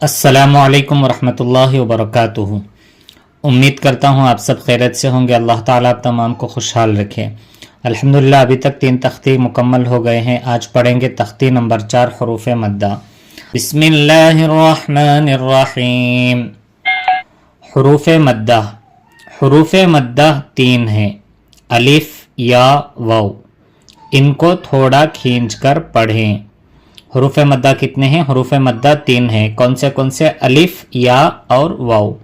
अस्सलामु अलैकुम वरहमतुल्लाहि वबरकातुहू। उम्मीद करता हूँ आप सब खैरियत से होंगे। अल्लाह ताला आप तमाम को खुशहाल रखे। अल्हम्दुलिल्लाह अभी तक 3 तख्ती मुकम्मल हो गए हैं। आज पढ़ेंगे तख्ती नंबर 4 हरूफ मद्दा। बिस्मिल्लाहिर्रहमानिर्रहीम। हरूफ मद्दा। हरूफ मद्दा 3 हैं, अलिफ या वाव। इनको थोड़ा खींचकर पढ़ें। हरूफ मद्दा कितने हैं? हरूफ मद्दा 3 हैं। कौन से? अलिफ, या और वाव।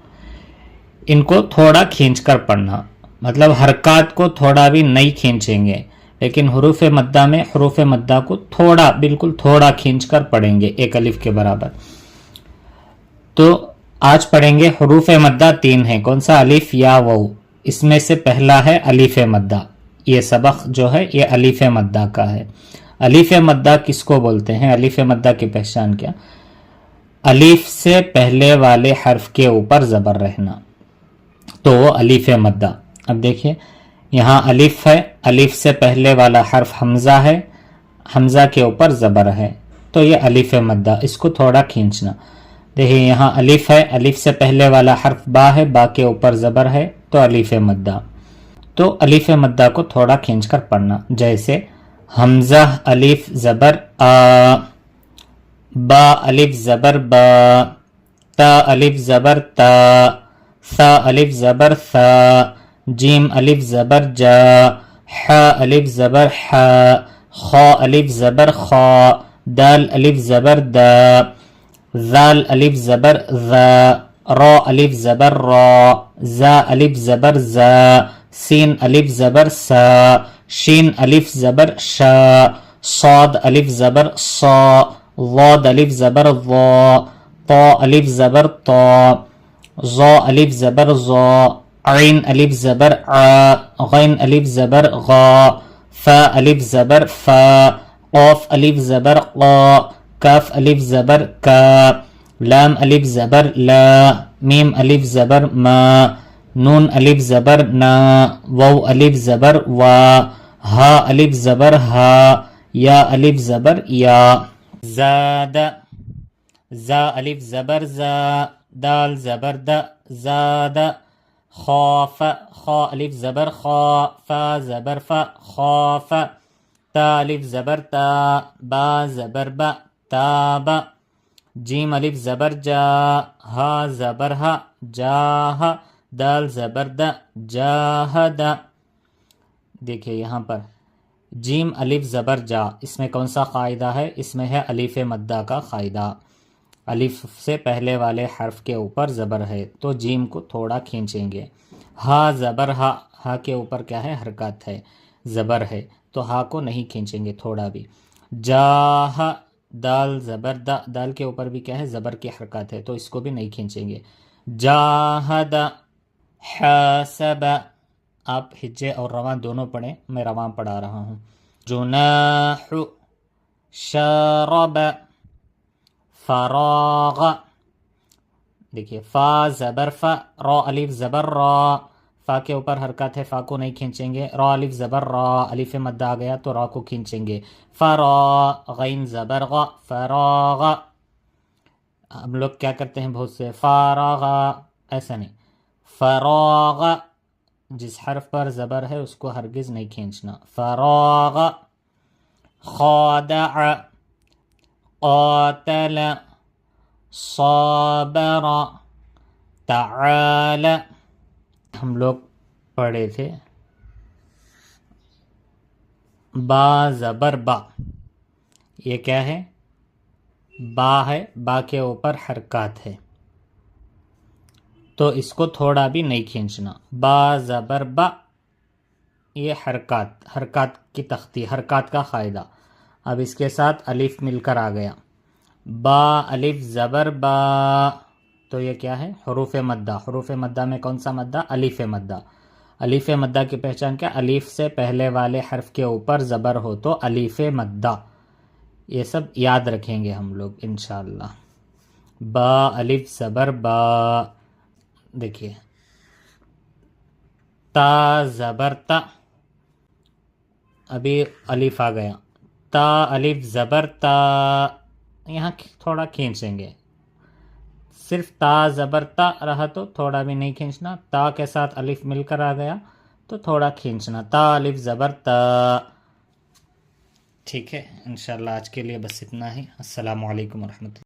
इनको थोड़ा खींचकर पढ़ना, मतलब हरकत को थोड़ा भी नहीं खींचेंगे, लेकिन हरूफ मद्दा में हरूफ मद्दा को थोड़ा, बिल्कुल थोड़ा खींचकर पढ़ेंगे, एक अलिफ के बराबर। तो आज पढ़ेंगे हरूफ मद्दा 3 हैं। कौन सा? अलिफ या वाव। इसमें से पहला है अलिफ मद्दा। ये सबक जो है ये अलिफ मद्दा का है। अलिफ मद्दा किसको बोलते हैं? अलिफ मद्दा की पहचान क्या? अलिफ से पहले वाले हर्फ के ऊपर जबर रहना, तो वो अलिफ मद्दा। अब देखिए यहाँ अलिफ है, अलिफ से पहले वाला हर्फ हमजा है, हमजा के ऊपर जबर है, तो ये अलिफ मद्दा। इसको थोड़ा खींचना। देखिए यहाँ अलिफ है, अलिफ से पहले वाला हर्फ बा है, बा के ऊपर जबर है, तो अलिफ मद्दा। तो अलिफ मद्दा को थोड़ा खींचकर पढ़ना। जैसे हमजा अलिफ जबर आ, बा अलिफ जबर बा, ता अलिफ जबर ता, सा अलिफ जबर सा, जीम अलिफ जबर जा, हा अलिफ जबर हा, खा अलिफ जबर खा, दाल अलिफ जबर दा, जाल अलिफ जबर जा, रा अलिफ जबर रा, जा अलिफ जबर जा, सीन अलिफ जबर सा, शीन अलिफ जबर शा, साद अलिफ जबर सा, वाद अलिफ जबर वा, ता अलिफ जबर ता, ज़ा अलिफ जबर ज़ा, ऐन अलिफ जबर आ, गैन अलिफ जबर गा, फा अलिफ जबर फा, क़ाफ अलिफ जबर क़ा, काफ अलिफ जबर का, लाम अलिफ जबर ला, मीम अलिफ जबर मा, नून अलिफ जबर ना, वाव अलिफ जबर वा, हा अलिफ जबर हा, या अलिफ जबर या। ज़ादा, ज़ा अलिफ जबर ज़ा, दाल जबर द, ज़ादा। खौफ, खा अलिफ जबर खा, फा जबर फा, खौफ। ता अलिफ जबर ता, बा जबर बा, ताबा। जीम अलिफ जबर जा, हा जबर हा, जाह। दाल जबर द, जाहदा। देखिए यहाँ पर जीम अलिफ जबर जा, इसमें कौन सा कायदा है? इसमें है अलिफ मद्दा का कायदा। अलिफ से पहले वाले हर्फ के ऊपर जबर है, तो जीम को थोड़ा खींचेंगे। हा जबर हा, हा के ऊपर क्या है? हरकत है, जबर है, तो हा को नहीं खींचेंगे थोड़ा भी। जाह, दाल जबर दा, दाल के ऊपर भी क्या है? जबर की हरकत है, तो इसको भी नहीं खींचेंगे। जाहदा, हासब। आप हिज्जे और रवां दोनों पढ़ें, मैं रवां पढ़ा रहा हूँ। जुनाह, शरब, फराग। देखिए फा जबर फा, रा अलिफ जबर रा, फा के ऊपर हरकत है, फा को नहीं खींचेंगे। रा अलिफ जबर रा, अलिफ मद्दा आ गया तो रा को खींचेंगे। फरा, गैन जबर गा, फरागा। हम लोग क्या करते हैं बहुत से, फारागा, ऐसा नहीं, फरागा। जिस हर्फ पर जबर है उसको हरगिज नहीं खींचना। फरागा। खादा, क़ातल, साबर, तआल। हम लोग पढ़े थे बा जबर बा, ये क्या है? बा है, बा के ऊपर हरकत है, तो इसको थोड़ा भी नहीं खींचना। बा जबर बा, ये हरकत, हरकत की तख्ती, हरकत का फ़ायदा। अब इसके साथ अलिफ मिलकर आ गया, बा अलिफ जबर बा, तो ये क्या है? हरूफ मद्दा। हरूफ मद्दा में कौन सा मद्दा? अलिफ मद्दा। अलिफ मद्दा की पहचान क्या? अलिफ से पहले वाले हर्फ के ऊपर ज़बर हो तो अलिफ मद्दा। ये सब याद रखेंगे हम लोग इंशाअल्लाह। बा अलिफ ज़बर बा। देखिए ता ज़बर ता, अभी अलिफ आ गया, ता अलिफ ज़बर ता, यहाँ थोड़ा खींचेंगे। صرف تا زبر تا رہا تو تھوڑا بھی نہیں کھینچنا، تا کے ساتھ الف مل کر آ گیا تو تھوڑا کھینچنا، تا الف زبر تا. ٹھیک ہے، انشاءاللہ آج کے لیے بس اتنا ہی. السلام علیکم ورحمۃ اللہ.